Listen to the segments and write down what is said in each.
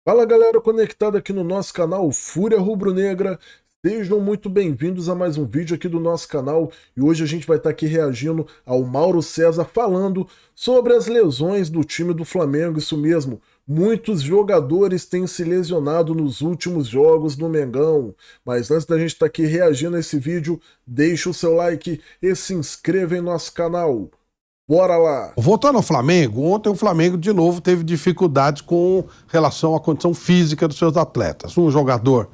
Fala galera conectada aqui no nosso canal Fúria Rubro-Negra, sejam muito bem-vindos a mais um vídeo aqui do nosso canal e hoje a gente vai estar aqui reagindo ao Mauro César falando sobre as lesões do time do Flamengo, isso mesmo, muitos jogadores têm se lesionado nos últimos jogos do Mengão, mas antes da gente estar aqui reagindo a esse vídeo, deixa o seu like e se inscreva em nosso canal. Bora lá! Voltando ao Flamengo, ontem o Flamengo de novo teve dificuldades com relação à condição física dos seus atletas. Um jogador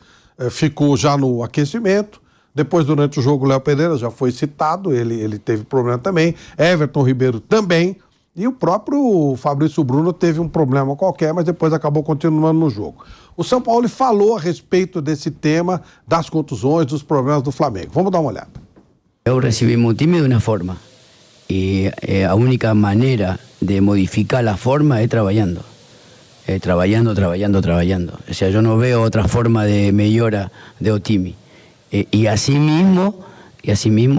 ficou já no aquecimento, depois durante o jogo o Léo Pereira já foi citado, ele teve problema também, Everton Ribeiro também, e o próprio Fabrício Bruno teve um problema qualquer, mas depois acabou continuando no jogo. O São Paulo falou a respeito desse tema, das contusões, dos problemas do Flamengo. Vamos dar uma olhada. Eu recibi meu time de uma forma. Y la única manera de modificar la forma es trabajando. Trabajando. O sea, yo no veo otra forma de mejora de Otimi. Y asimismo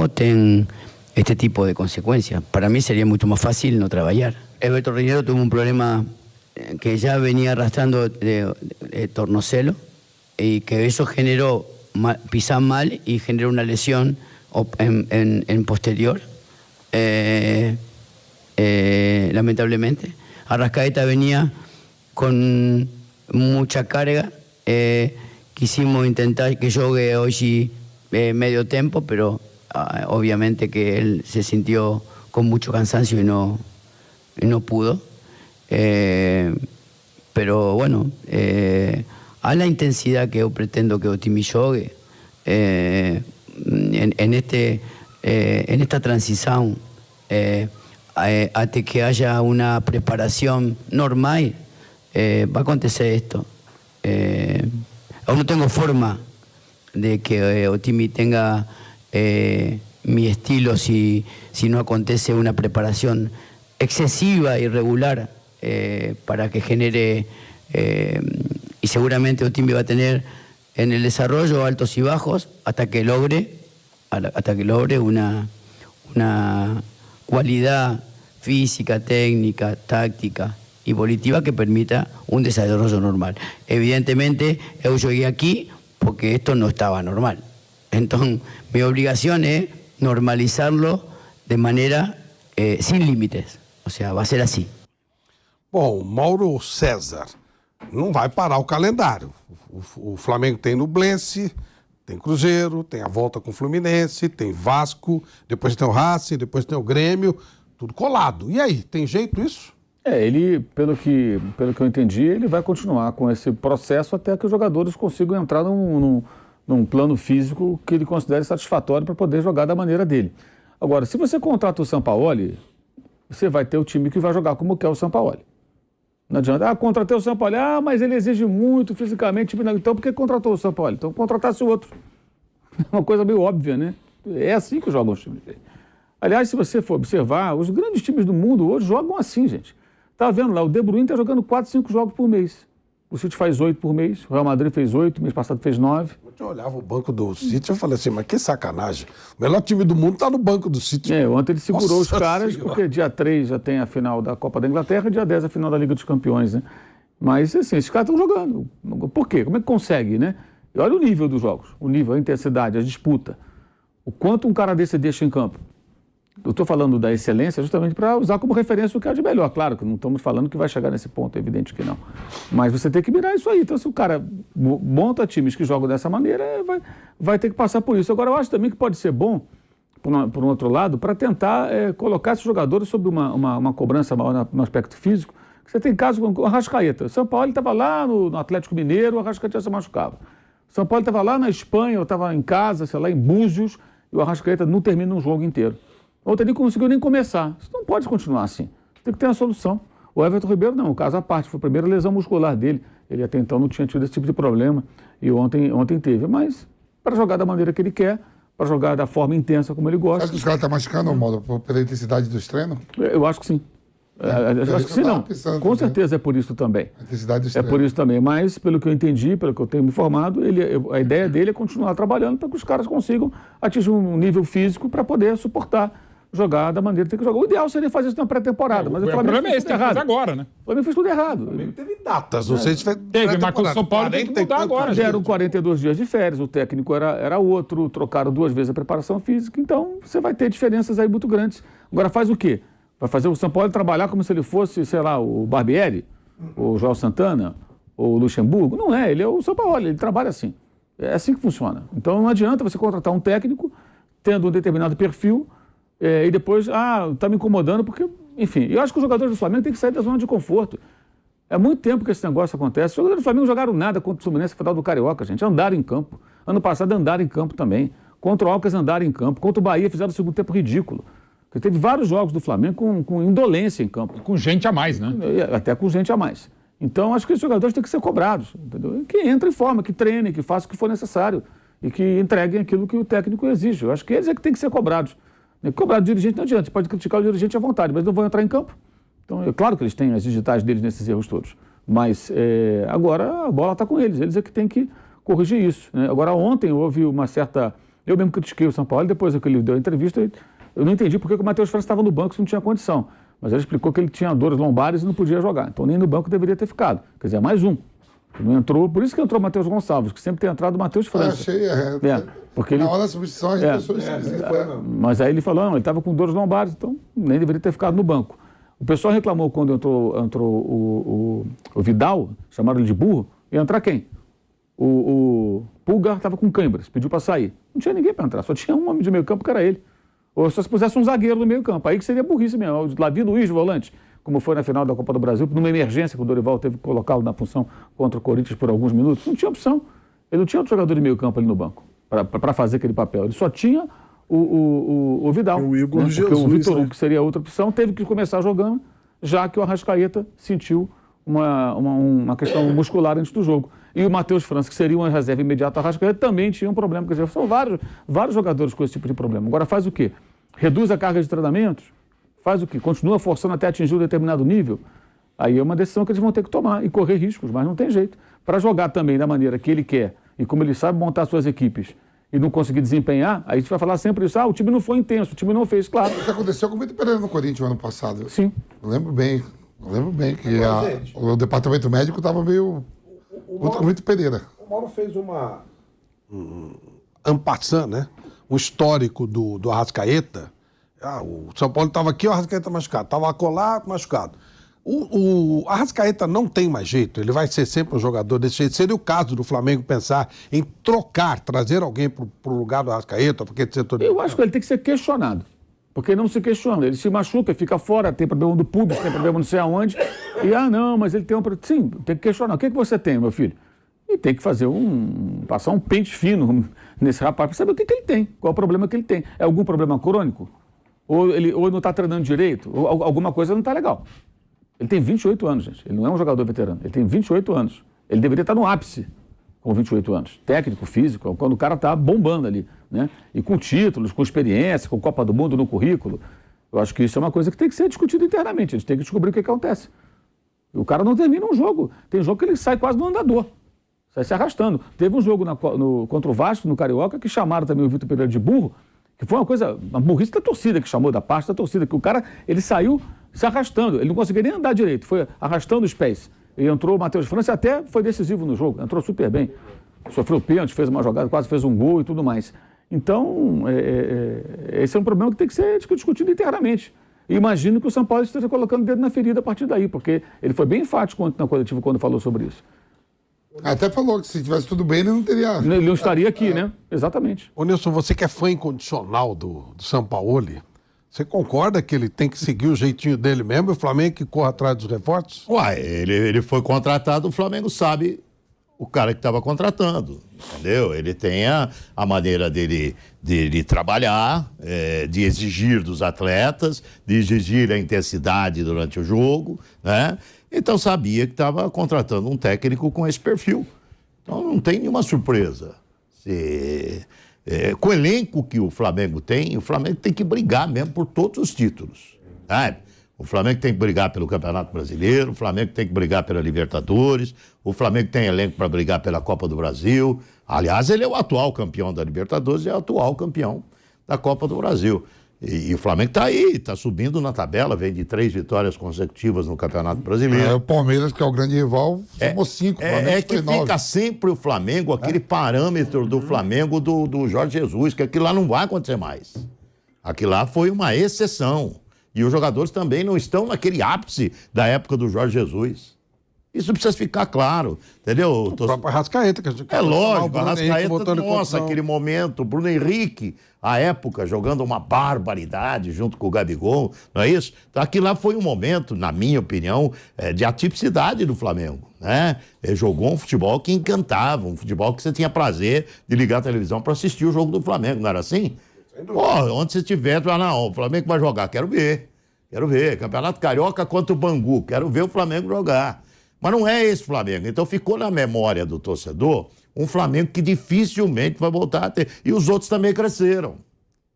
ten este tipo de consecuencias. Para mí sería mucho más fácil no trabajar. Everton Ribeiro tuvo un problema que ya venía arrastrando de tornocelo y que eso generó pisar mal y generó una lesión en posterior. Lamentablemente Arrascaeta venía con mucha carga, quisimos intentar que juegue hoy sí medio tiempo, pero obviamente que él se sintió con mucho cansancio y no pudo, pero bueno, a la intensidad que yo pretendo que Otimi juegue en esta transición, hasta que haya una preparación normal, va a acontecer esto. Aún no tengo forma de que Otimi tenga mi estilo si no acontece una preparación excesiva y regular para que genere, y seguramente Otimi va a tener en el desarrollo altos y bajos hasta que logre una cualidad física, técnica, táctica y volitiva que permita un desarrollo normal. Evidentemente, yo llegué aquí porque esto no estaba normal. Entonces, mi obligación es normalizarlo de manera sin límites. O sea, va a ser así. Bom, Mauro César não vai parar o calendário. O Flamengo tem Nublense, tem Cruzeiro, tem a volta com o Fluminense, tem Vasco, depois tem o Racing, depois tem o Grêmio, tudo colado. E aí, tem jeito isso? Ele, pelo que eu entendi, ele vai continuar com esse processo até que os jogadores consigam entrar num plano físico que ele considere satisfatório para poder jogar da maneira dele. Agora, se você contrata o Sampaoli, você vai ter o time que vai jogar como quer o Sampaoli. Não adianta, contratei o Sampaoli, mas ele exige muito fisicamente, então por que contratou o Sampaoli? Então contratasse o outro. É uma coisa meio óbvia, né? É assim que jogam os times. Aliás, se você for observar, os grandes times do mundo hoje jogam assim, gente. Tá vendo lá, o De Bruyne tá jogando 4, 5 jogos por mês. O City faz 8 por mês, o Real Madrid fez 8, mês passado fez 9. Eu olhava o banco do City e falei assim, mas que sacanagem. O melhor time do mundo tá no banco do City. Ontem ele segurou Nossa os caras, Senhora. porque dia 3 já tem a final da Copa da Inglaterra, dia 10 a final da Liga dos Campeões, né? Mas, assim, esses caras estão jogando. Por quê? Como é que consegue, né? E olha o nível dos jogos, o nível, a intensidade, a disputa. O quanto um cara desse deixa em campo. Eu estou falando da excelência justamente para usar como referência o que há de melhor. Claro que não estamos falando que vai chegar nesse ponto, é evidente que não. Mas você tem que mirar isso aí. Então, se o cara monta times que jogam dessa maneira, vai ter que passar por isso. Agora, eu acho também que pode ser bom, por um outro lado, para tentar colocar esses jogadores sob uma cobrança maior no aspecto físico. Você tem casos com o Arrascaeta. O São Paulo estava lá no Atlético Mineiro, o Arrascaeta se machucava. O São Paulo estava lá na Espanha, ou estava em casa, sei lá, em Búzios, e o Arrascaeta não termina um jogo inteiro. Ontem ele não conseguiu nem começar. Isso não pode continuar assim. Tem que ter uma solução. O Everton Ribeiro não, o caso à parte, foi a primeira lesão muscular dele. Ele até então não tinha tido esse tipo de problema e ontem teve. Mas para jogar da maneira que ele quer, para jogar da forma intensa como ele gosta. Acho que os caras estão machucando, Mauro, pela intensidade dos treinos? Eu acho que sim. Eu acho que sim, não. Com certeza é por isso também. A intensidade dos É treinos. por isso também. Mas, pelo que eu entendi, pelo que eu tenho me informado, a ideia dele é continuar trabalhando para que os caras consigam atingir um nível físico para poder suportar jogar da maneira que tem que jogar. O ideal seria fazer isso na pré-temporada, mas o Flamengo fez tudo errado. Agora, né? O Flamengo fez tudo errado. Teve datas, não sei se Teve, mas com o São Paulo tem que mudar agora. Deram 42 dias de férias, o técnico era outro, trocaram 2 vezes a preparação física, então você vai ter diferenças aí muito grandes. Agora faz o quê? Vai fazer o São Paulo trabalhar como se ele fosse, sei lá, o Barbieri, o João Santana, ou o Luxemburgo? Não é, ele é o São Paulo, ele trabalha assim. É assim que funciona. Então não adianta você contratar um técnico tendo um determinado perfil e depois, tá me incomodando porque, enfim. Eu acho que os jogadores do Flamengo têm que sair da zona de conforto. É muito tempo que esse negócio acontece. Os jogadores do Flamengo jogaram nada contra o Fluminense, final do Carioca, gente. Andaram em campo. Ano passado andaram em campo também. Contra o Alcas andaram em campo. Contra o Bahia fizeram o segundo tempo ridículo. Porque teve vários jogos do Flamengo com indolência em campo. Com gente a mais, né? Até com gente a mais. Então, acho que os jogadores têm que ser cobrados, entendeu? Que entrem em forma, que treinem, que façam o que for necessário e que entreguem aquilo que o técnico exige. Eu acho que eles é que têm que ser cobrados. Cobrar do dirigente não adianta, você pode criticar o dirigente à vontade, mas não vão entrar em campo. Então, é claro que eles têm as digitais deles nesses erros todos, mas agora a bola está com eles é que têm que corrigir isso, né? Agora, ontem houve uma certa... Eu mesmo critiquei o São Paulo, depois que ele deu a entrevista, eu não entendi porque o Matheus França estava no banco se não tinha condição. Mas ele explicou que ele tinha dores lombares e não podia jogar. Então nem no banco deveria ter ficado. Quer dizer, mais um. Não entrou, por isso que entrou o Matheus Gonçalves, que sempre tem entrado o Matheus França. Porque na ele, hora da substituição as pessoas... mas aí ele falou, não, ele estava com dores lombares, então nem deveria ter ficado no banco. O pessoal reclamou quando entrou o Vidal, chamaram ele de burro, ia entrar quem? O Pulgar estava com câimbras, pediu para sair. Não tinha ninguém para entrar, só tinha um homem de meio campo que era ele. Ou só se pusesse um zagueiro no meio campo, aí que seria burrice mesmo. O Davi Luiz, volante, como foi na final da Copa do Brasil, numa emergência que o Dorival teve que colocá-lo na função contra o Corinthians por alguns minutos. Não tinha opção. Ele não tinha outro jogador de meio campo ali no banco para fazer aquele papel. Ele só tinha o Vidal. O Igor Jesus. Porque o Vitor Hugo, que seria outra opção, teve que começar jogando, já que o Arrascaeta sentiu uma questão muscular antes do jogo. E o Matheus França, que seria uma reserva imediata ao Arrascaeta, também tinha um problema. Quer dizer, são vários jogadores com esse tipo de problema. Agora faz o quê? Reduz a carga de treinamentos? Faz o quê? Continua forçando até atingir um determinado nível? Aí é uma decisão que eles vão ter que tomar e correr riscos, mas não tem jeito. Para jogar também da maneira que ele quer e como ele sabe montar suas equipes e não conseguir desempenhar, aí a gente vai falar sempre isso, o time não foi intenso, o time não fez, claro. Isso aconteceu com o Vitor Pereira no Corinthians ano passado. Sim. Eu lembro bem que o departamento médico estava meio... com o Vitor Pereira. O Mauro fez en passant, né? Um histórico do Arrascaeta. O São Paulo estava aqui, o Arrascaeta machucado. Estava acolá, machucado. O Arrascaeta não tem mais jeito, ele vai ser sempre um jogador desse jeito. Seria o caso do Flamengo pensar em trazer alguém para o lugar do Arrascaeta, porque Eu acho que ele tem que ser questionado, porque não se questiona. Ele se machuca, fica fora, tem problema do público, tem problema não sei aonde, e não, mas ele tem um... Sim, tem que questionar. O que você tem, meu filho? E tem que fazer passar um pente fino nesse rapaz para saber o que ele tem, qual é o problema que ele tem. É algum problema crônico? Ou ele não está treinando direito? Ou alguma coisa não está legal. Ele tem 28 anos, gente. Ele não é um jogador veterano. Ele tem 28 anos. Ele deveria estar no ápice com 28 anos. Técnico, físico, quando o cara está bombando ali, né? E com títulos, com experiência, com Copa do Mundo no currículo. Eu acho que isso é uma coisa que tem que ser discutida internamente. A gente tem que descobrir o que acontece. O cara não termina um jogo. Tem jogo que ele sai quase no andador. Sai se arrastando. Teve um jogo contra o Vasco, no Carioca, que chamaram também o Vitor Pereira de burro, que foi uma burrice da torcida que chamou, da parte da torcida, que o cara, ele saiu se arrastando, ele não conseguia nem andar direito, foi arrastando os pés. E entrou o Matheus França, até foi decisivo no jogo, entrou super bem. Sofreu pênalti, fez uma jogada, quase fez um gol e tudo mais. Então, esse é um problema que tem que ser discutido internamente. E imagino que o São Paulo esteja colocando o dedo na ferida a partir daí, porque ele foi bem enfático na coletiva quando falou sobre isso. Até falou que se tivesse tudo bem, ele não teria... Ele não estaria aqui, né? Exatamente. Ô Nilson, você que é fã incondicional do Sampaoli, você concorda que ele tem que seguir o jeitinho dele mesmo e o Flamengo que corra atrás dos reforços? Ele foi contratado, o Flamengo sabe o cara que estava contratando, entendeu? Ele tem a maneira dele trabalhar, de exigir dos atletas, de exigir a intensidade durante o jogo, né? Então sabia que estava contratando um técnico com esse perfil. Então não tem nenhuma surpresa. Com o elenco que o Flamengo tem que brigar mesmo por todos os títulos, sabe? O Flamengo tem que brigar pelo Campeonato Brasileiro, o Flamengo tem que brigar pela Libertadores, o Flamengo tem elenco para brigar pela Copa do Brasil. Aliás, ele é o atual campeão da Libertadores e é o atual campeão da Copa do Brasil. E o Flamengo tá aí, tá subindo na tabela, vem de 3 vitórias consecutivas no Campeonato Brasileiro. O Palmeiras, que é o grande rival, somou 5. É que fica sempre o Flamengo, aquele parâmetro do Flamengo do Jorge Jesus, que aquilo lá não vai acontecer mais. Aquilo lá foi uma exceção. E os jogadores também não estão naquele ápice da época do Jorge Jesus. Isso precisa ficar claro, entendeu? O próprio Arrascaeta. Que É lógico, o Arrascaeta, nossa, aquele momento, Bruno Henrique, a época, jogando uma barbaridade junto com o Gabigol, não é isso? Então, aquilo lá foi um momento, na minha opinião, de atipicidade do Flamengo, né? Ele jogou um futebol que encantava, um futebol que você tinha prazer de ligar a televisão para assistir o jogo do Flamengo, não era assim? Pô, onde você estiver, tu vai, não, o Flamengo vai jogar, quero ver. Campeonato Carioca contra o Bangu, quero ver o Flamengo jogar. Mas não é esse Flamengo. Então ficou na memória do torcedor um Flamengo que dificilmente vai voltar a ter. E os outros também cresceram.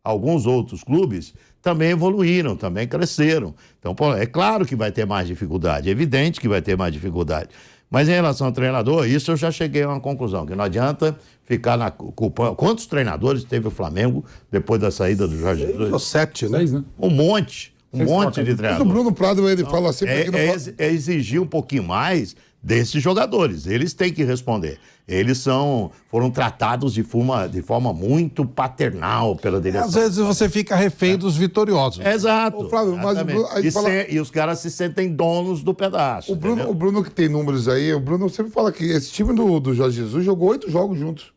Alguns outros clubes também evoluíram, também cresceram. Então, pô, é claro que vai ter mais dificuldade, é evidente que vai ter mais dificuldade. Mas em relação ao treinador, isso eu já cheguei a uma conclusão, que não adianta ficar na culpa. Quantos treinadores teve o Flamengo depois da saída do Jorge Jesus? 6 ou 7, né? 6, né? Um monte de Mas o treinadores. Bruno Prado, ele fala assim... É exigir um pouquinho mais desses jogadores. Eles têm que responder. Eles foram tratados de forma muito paternal pela direção. Às vezes você fica refém dos vitoriosos. Exato. Ô, Flávio, mas o Bruno- aí fala- e os caras se sentem donos do pedaço. O Bruno que tem números aí, o Bruno sempre fala que esse time do Jorge Jesus jogou 8 jogos juntos.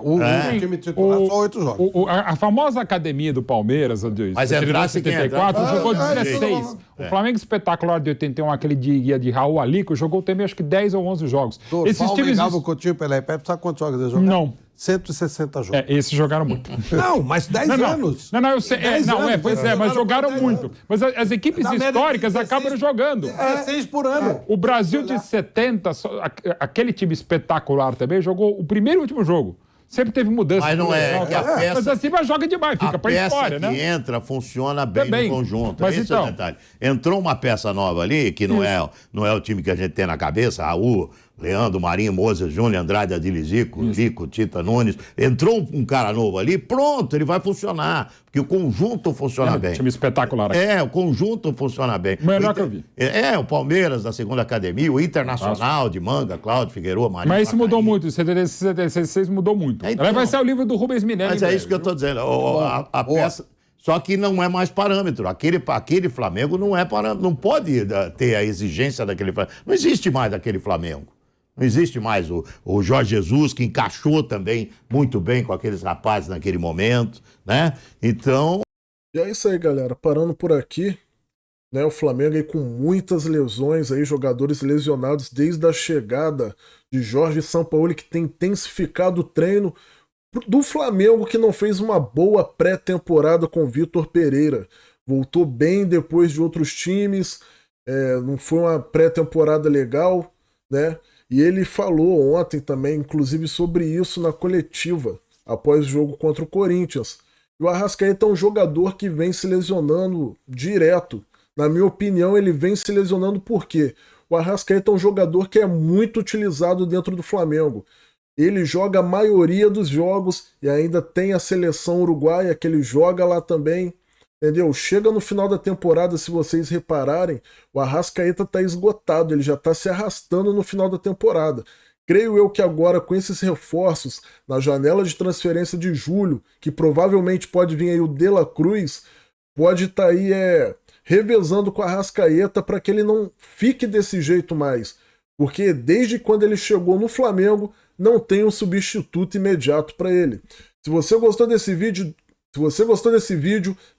O time titular só 8 jogos. A famosa academia do Palmeiras, de Mas entrasse quem 74, entrasse. jogou Ah, 16. O Flamengo Espetacular de 81, aquele de Raul Alico, jogou também acho que 10 ou 11 jogos. Esses times... o Coutinho, Pelé e Pepe, sabe quantos jogos eles jogaram? Não. 160 jogos. Esses jogaram muito. Não, mas 10 anos. Não, eu sei. 10 anos, mas jogaram 10 muito. anos. Mas as equipes Na média, históricas 16 acabam jogando. 16 por ano. O Brasil de 70, aquele time espetacular também, jogou o primeiro e último jogo. Sempre teve mudança. Mas não é, que a peça- Mas assim, mas joga demais, fica pra peça história, que né? entra funciona bem Também. no conjunto. Mas Esse é o então- detalhe. Entrou uma peça nova ali, que não é o time que a gente tem na cabeça, Raul, Leandro, Marinho, Moza, Júnior, Andrade, Adilizico, Lico, Tita Nunes. Entrou um cara novo ali, pronto, ele vai funcionar. Porque o conjunto funciona bem. Time espetacular aqui. O conjunto funciona bem. Melhor que eu vi. O Palmeiras da segunda academia, o Internacional de Manga, Cláudio Figueiredo, Marinho. Mas isso mudou Pacaembu. muito, 76 mudou muito. Então. Ela vai ser o livro do Rubens Minelli. Mas em é breve, isso que eu viu? estou dizendo. A peça. Só que não é mais parâmetro. Aquele Flamengo não é parâmetro. Não pode ter a exigência daquele Flamengo. Não existe mais aquele Flamengo. Não existe mais o Jorge Jesus, que encaixou também muito bem com aqueles rapazes naquele momento, né? Então. E é isso aí, galera. Parando por aqui, né? O Flamengo aí com muitas lesões aí, jogadores lesionados desde a chegada de Jorge Sampaoli, que tem intensificado o treino do Flamengo, que não fez uma boa pré-temporada com Vitor Pereira. Voltou bem depois de outros times, não foi uma pré-temporada legal, né? E ele falou ontem também, inclusive, sobre isso na coletiva, após o jogo contra o Corinthians. E o Arrascaeta é um jogador que vem se lesionando direto. Na minha opinião, ele vem se lesionando por quê? O Arrascaeta é um jogador que é muito utilizado dentro do Flamengo. Ele joga a maioria dos jogos e ainda tem a seleção uruguaia que ele joga lá também. Entendeu? Chega no final da temporada, se vocês repararem, o Arrascaeta tá esgotado, ele já tá se arrastando no final da temporada. Creio eu que agora, com esses reforços, na janela de transferência de julho, que provavelmente pode vir aí o De La Cruz, pode estar aí revezando com o Arrascaeta para que ele não fique desse jeito mais. Porque desde quando ele chegou no Flamengo, não tem um substituto imediato para ele. Se você gostou desse vídeo,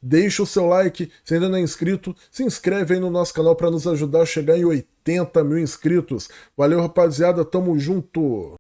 deixa o seu like. Se ainda não é inscrito, se inscreve aí no nosso canal para nos ajudar a chegar em 80 mil inscritos. Valeu, rapaziada. Tamo junto.